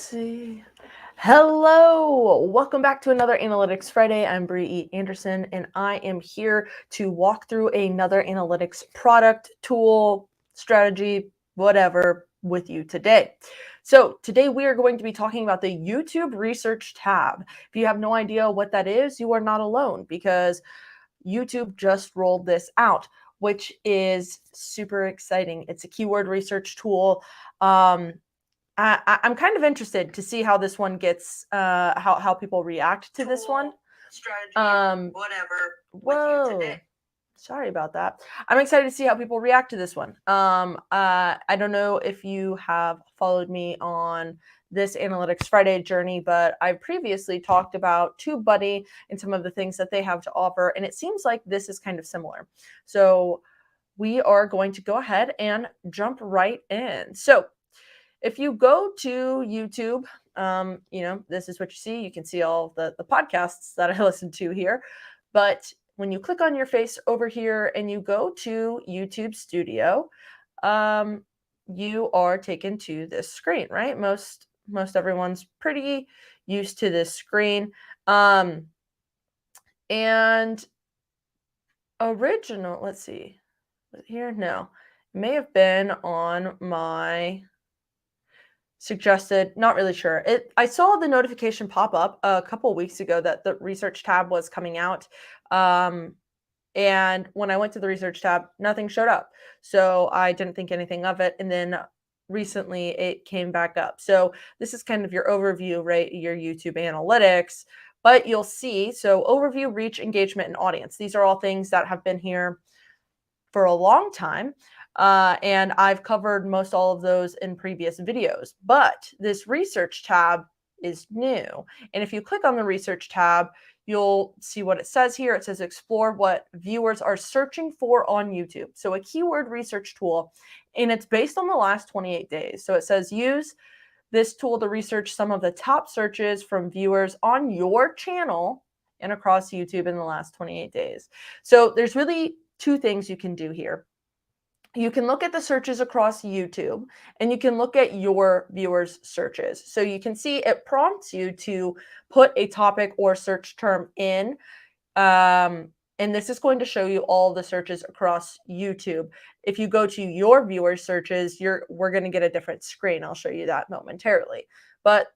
see. Hello, welcome back to another Analytics Friday. I'm Bree Anderson, and I am here to walk through another analytics product, tool, strategy, whatever with you today. So today we are going to be talking about the YouTube Research tab. If you have no idea what that is, you are not alone because YouTube just rolled this out, which is super exciting. It's a keyword research tool. I'm kind of interested to see how this one gets, how people react to this one. Strategy, whatever. Sorry about that. I'm excited to see how people react to this one. I don't know if you have followed me on this Analytics Friday journey, but I've previously talked about Tubebuddy and some of the things that they have to offer, and it seems like this is kind of similar. So we are going to go ahead and jump right in. So if you go to YouTube, this is what you see. You can see all the podcasts that I listen to here. But when you click on your face over here and you go to YouTube Studio, you are taken to this screen, right? Most everyone's pretty used to this screen. And original, let's see, here, no, it may have been on my suggested, not really sure. I saw the notification pop up a couple weeks ago that the research tab was coming out. And when I went to the research tab, nothing showed up. So I didn't think anything of it. And then recently it came back up. So this is kind of your overview, right? Your YouTube analytics, but you'll see, so overview, reach, engagement, and audience. These are all things that have been here for a long time. And I've covered most all of those in previous videos, but this research tab is new. And if you click on the research tab, you'll see what it says here. It says explore what viewers are searching for on YouTube. So a keyword research tool, and it's based on the last 28 days. So it says use this tool to research some of the top searches from viewers on your channel and across YouTube in the last 28 days. So there's really two things you can do here. You can look at the searches across YouTube and you can look at your viewers' searches. So you can see it prompts you to put a topic or search term in. And this is going to show you all the searches across YouTube. If you go to your viewers' searches, we're going to get a different screen. I'll show you that momentarily. But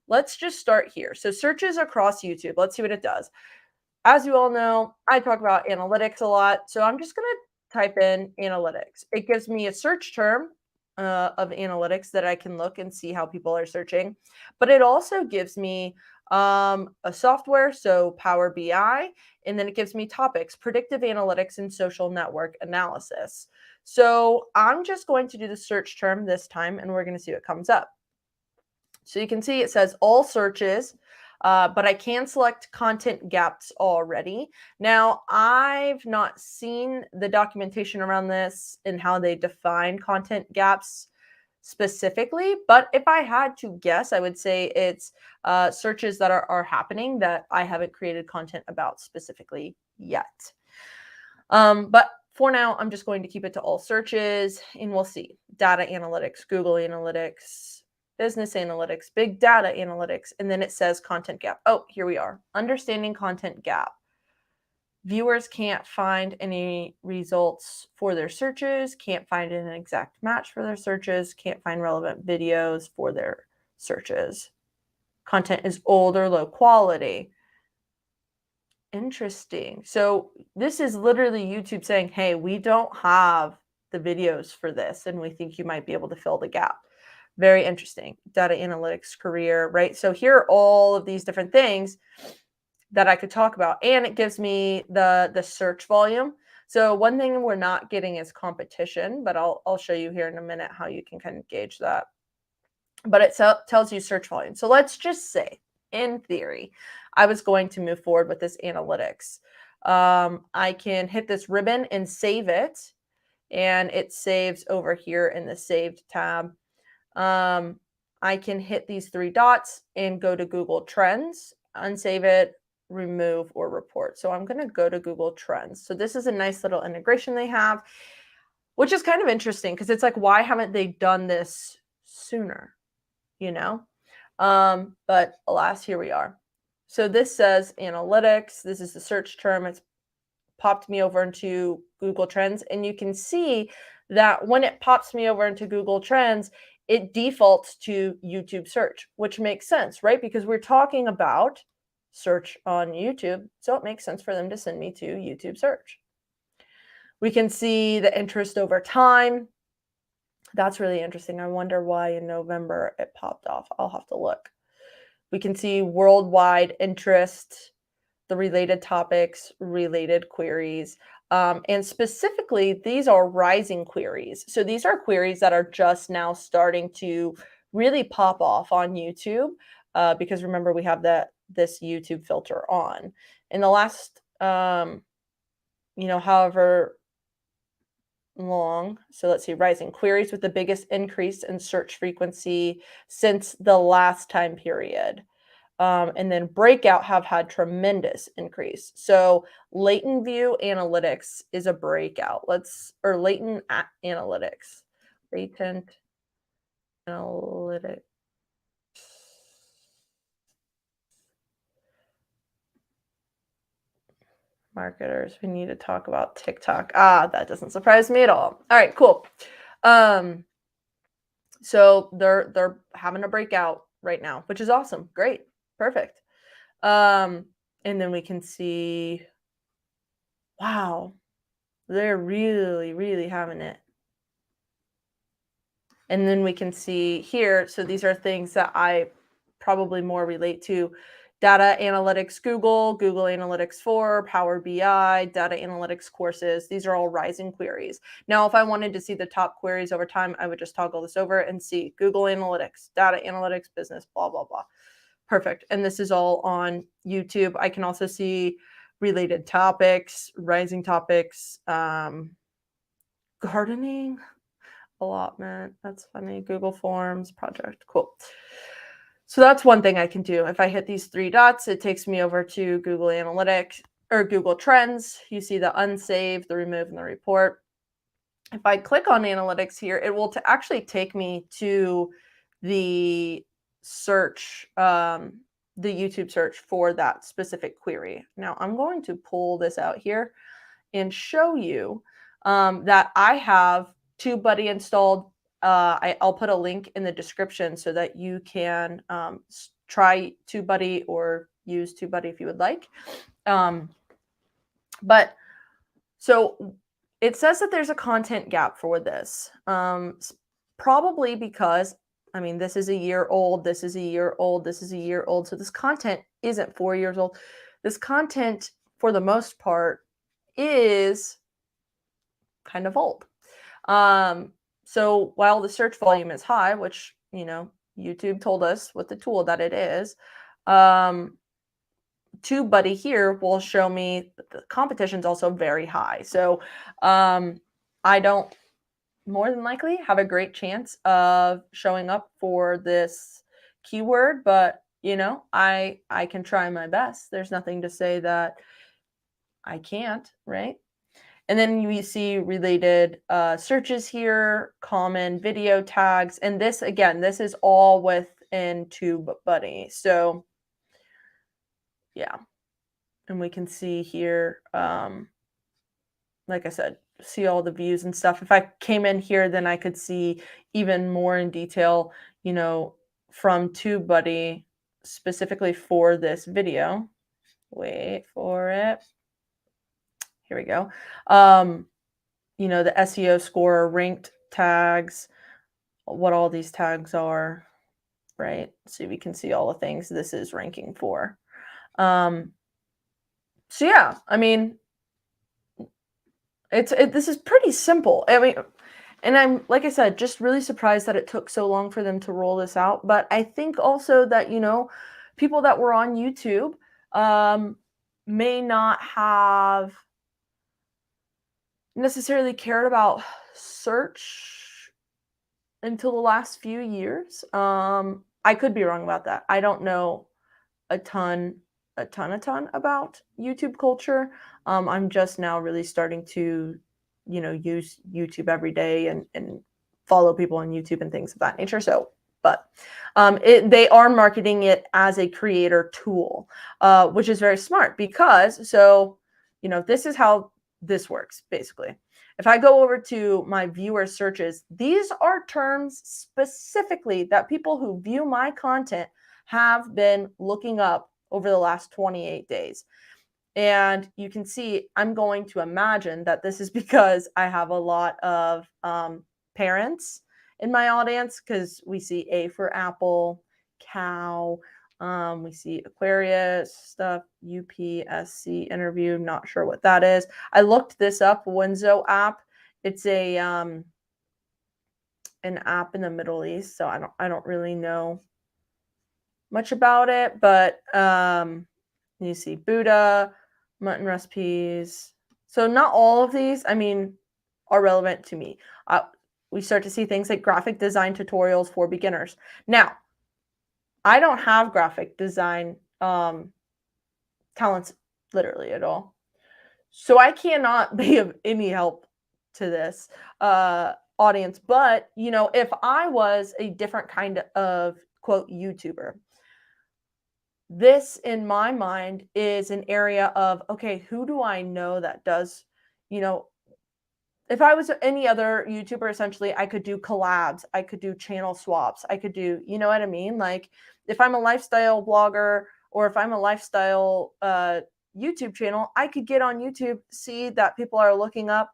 let's just start here. So searches across YouTube. Let's see what it does. As you all know, I talk about analytics a lot. So I'm just going to type in analytics. It gives me a search term of analytics that I can look and see how people are searching. But it also gives me a software, so Power BI, and then it gives me topics, predictive analytics and social network analysis. So I'm just going to do the search term this time, and we're going to see what comes up. So you can see it says all searches, but I can select content gaps already. Now, I've not seen the documentation around this and how they define content gaps specifically, but if I had to guess, I would say it's searches that are happening that I haven't created content about specifically yet. But for now, I'm just going to keep it to all searches, and we'll see. Data analytics, Google Analytics, business analytics, big data analytics, and then it says content gap. Oh, here we are. Understanding content gap. Viewers can't find any results for their searches, can't find an exact match for their searches, can't find relevant videos for their searches. Content is old or low quality. Interesting. So this is literally YouTube saying, hey, we don't have the videos for this, and we think you might be able to fill the gap. Very interesting. Data analytics career, right? So here are all of these different things that I could talk about. And it gives me the search volume. So one thing we're not getting is competition, but I'll show you here in a minute how you can kind of gauge that. But it tells you search volume. So let's just say, in theory, I was going to move forward with this analytics. I can hit this ribbon and save it. And it saves over here in the saved tab. I can hit these three dots and go to Google Trends, unsave it, remove, or report. So I'm going to go to Google Trends. So this is a nice little integration they have, which is kind of interesting because it's like, why haven't they done this sooner? You know? But alas, here we are. So this says analytics. This is the search term. It's popped me over into Google Trends, and you can see that when it pops me over into Google Trends, it defaults to YouTube search, which makes sense, right? Because we're talking about search on YouTube, so it makes sense for them to send me to YouTube search. We can see the interest over time. That's really interesting. I wonder why in November it popped off. I'll have to look. We can see worldwide interest, the related topics, related queries. And specifically, these are rising queries. So these are queries that are just now starting to really pop off on YouTube, because remember, we have this YouTube filter on. In the last, however long, so let's see, rising queries with the biggest increase in search frequency since the last time period. And then breakout have had tremendous increase. So latent view analytics is a breakout. Latent analytics. Latent analytics. Marketers, we need to talk about TikTok. That doesn't surprise me at all. All right, cool. So they're having a breakout right now, which is awesome. Great. Perfect. And then we can see, wow, they're really, really having it. And then we can see here, so these are things that I probably more relate to: data analytics, Google Analytics 4, Power BI, data analytics courses. These are all rising queries. Now, if I wanted to see the top queries over time, I would just toggle this over and see Google Analytics, data analytics, business, blah, blah, blah. Perfect. And this is all on YouTube. I can also see related topics, rising topics, gardening, allotment. That's funny. Google Forms, project. Cool. So that's one thing I can do. If I hit these three dots, it takes me over to Google Analytics or Google Trends. You see the unsave, the remove, and the report. If I click on analytics here, it will actually take me to the search, the YouTube search for that specific query. Now I'm going to pull this out here and show you that I have Tubebuddy installed. I'll put a link in the description so that you can try Tubebuddy or use Tubebuddy if you would like. But so it says that there's a content gap for this, probably because, I mean, this is a year old, this is a year old, this is a year old. So this content isn't 4 years old. This content, for the most part, is kind of old. So while the search volume is high, which, YouTube told us with the tool that it is, Tubebuddy here will show me that the competition is also very high. So I don't more than likely have a great chance of showing up for this keyword, but I can try my best. There's nothing to say that I can't, right? And then you see related searches here, common video tags, and this, again, this is all within Tubebuddy. So yeah, and we can see here, like I said, see all the views and stuff. If I came in here, then I could see even more in detail, from Tubebuddy specifically for this video. Wait for it. Here we go. The SEO score, ranked tags, what all these tags are, right? So we can see all the things this is ranking for. So yeah, I mean, this is pretty simple. I mean, and I'm, like I said, just really surprised that it took so long for them to roll this out. But I think also that, people that were on YouTube may not have necessarily cared about search until the last few years. I could be wrong about that. I don't know a ton about YouTube culture. I'm just now really starting to, use YouTube every day and follow people on YouTube and things of that nature. So but they are marketing it as a creator tool, which is very smart because, so, this is how this works basically. If I go over to my viewer searches, these are terms specifically that people who view my content have been looking up over the last 28 days. And you can see, I'm going to imagine that this is because I have a lot of parents in my audience, because we see A for apple, cow, we see Aquarius stuff, UPSC interview, not sure what that is. I looked this up, Winzo app. It's a an app in the Middle East, so I don't really know much about it, but you see Buddha, mutton recipes. So not all of these, are relevant to me. We start to see things like graphic design tutorials for beginners. Now, I don't have graphic design talents literally at all. So I cannot be of any help to this audience. But, if I was a different kind of quote YouTuber, this in my mind is an area of, okay, who do I know that does, if I was any other YouTuber, essentially, I could do collabs, I could do channel swaps, I could do, you know what I mean? Like, if I'm a lifestyle blogger, or if I'm a lifestyle YouTube channel, I could get on YouTube, see that people are looking up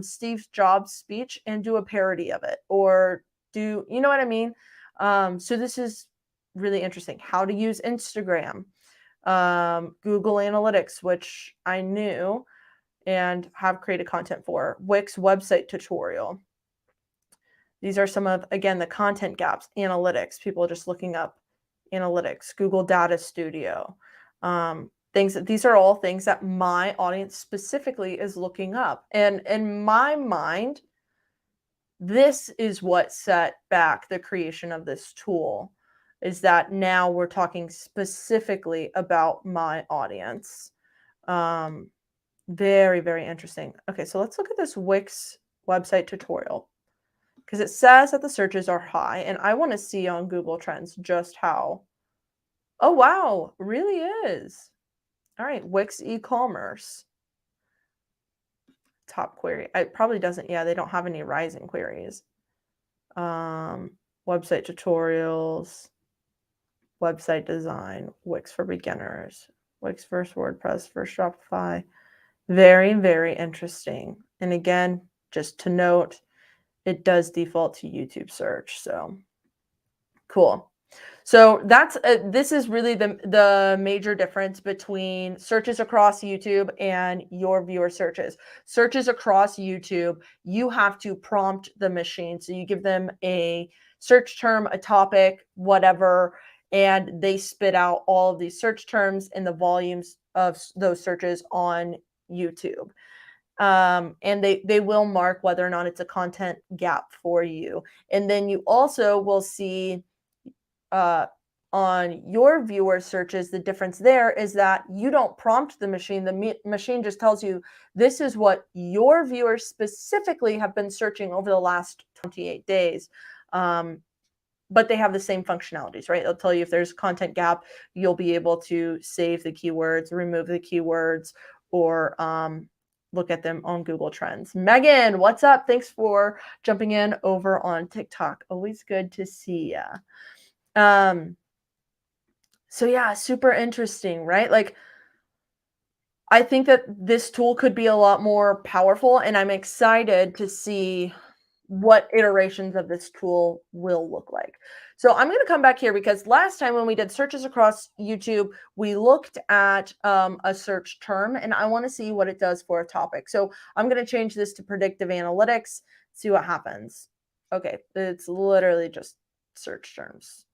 Steve Jobs' speech and do a parody of it, or do, you know what I mean? So this is really interesting. How to use Instagram, Google Analytics, which I knew and have created content for, Wix website tutorial. These are some of, again, the content gaps, analytics, people just looking up analytics, Google Data Studio, these are all things that my audience specifically is looking up. And in my mind, this is what set back the creation of this tool, is that now we're talking specifically about my audience. Very, very interesting. Okay, so let's look at this Wix website tutorial, because it says that the searches are high, and I want to see on Google Trends just how. Oh, wow, really is. All right, Wix e-commerce. Top query. It probably doesn't, yeah, they don't have any rising queries. Website tutorials, website design, Wix for beginners, Wix versus WordPress versus Shopify. Very, very interesting. And again, just to note, it does default to YouTube search. So cool. So that's this is really the major difference between searches across YouTube and your viewer searches. Searches across YouTube, you have to prompt the machine. So you give them a search term, a topic, whatever, and they spit out all of these search terms and the volumes of those searches on YouTube. And they will mark whether or not it's a content gap for you. And then you also will see on your viewer searches, the difference there is that you don't prompt the machine. The machine just tells you, this is what your viewers specifically have been searching over the last 28 days. But they have the same functionalities, right? They'll tell you if there's a content gap, you'll be able to save the keywords, remove the keywords, or look at them on Google Trends. Megan, what's up? Thanks for jumping in over on TikTok. Always good to see ya. So yeah, super interesting, right? Like, I think that this tool could be a lot more powerful, and I'm excited to see what iterations of this tool will look like. So I'm going to come back here, because last time when we did searches across YouTube, we looked at a search term, and I want to see what it does for a topic. So I'm going to change this to predictive analytics, see what happens. Okay, it's literally just search terms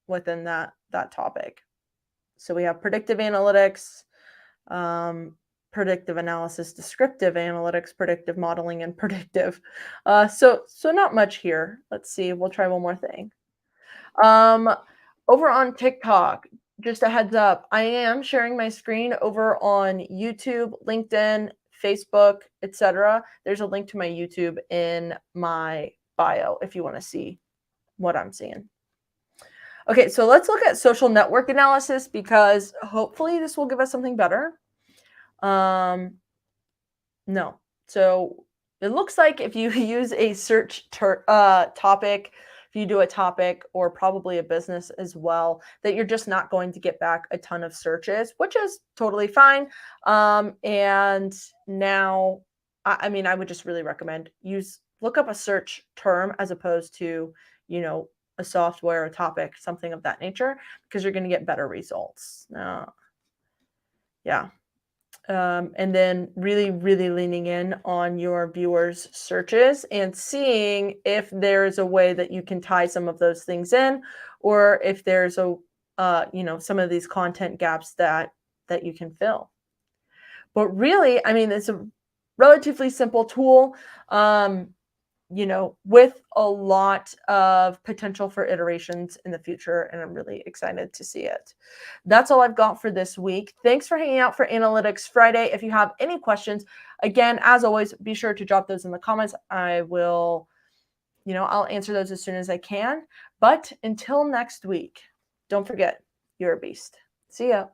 within that topic. So we have predictive analytics, predictive analysis, descriptive analytics, predictive modeling, and predictive. So not much here. Let's see. We'll try one more thing. Over on TikTok, just a heads up, I am sharing my screen over on YouTube, LinkedIn, Facebook, etc. There's a link to my YouTube in my bio if you want to see what I'm seeing. Okay, so let's look at social network analysis because hopefully this will give us something better. No. So it looks like if you use a search topic, if you do a topic or probably a business as well, that you're just not going to get back a ton of searches, which is totally fine. And now, I mean, I would just really recommend look up a search term as opposed to, you know, a software, a topic, something of that nature, because you're going to get better results. Yeah. And then really, really leaning in on your viewers' searches and seeing if there's a way that you can tie some of those things in, or if there's some of these content gaps that you can fill. But really, I mean, it's a relatively simple tool. With a lot of potential for iterations in the future, and I'm really excited to see it. That's all I've got for this week. Thanks for hanging out for Analytics Friday. If you have any questions, again, as always, be sure to drop those in the comments. I'll answer those as soon as I can. But until next week, don't forget, you're a beast. See ya.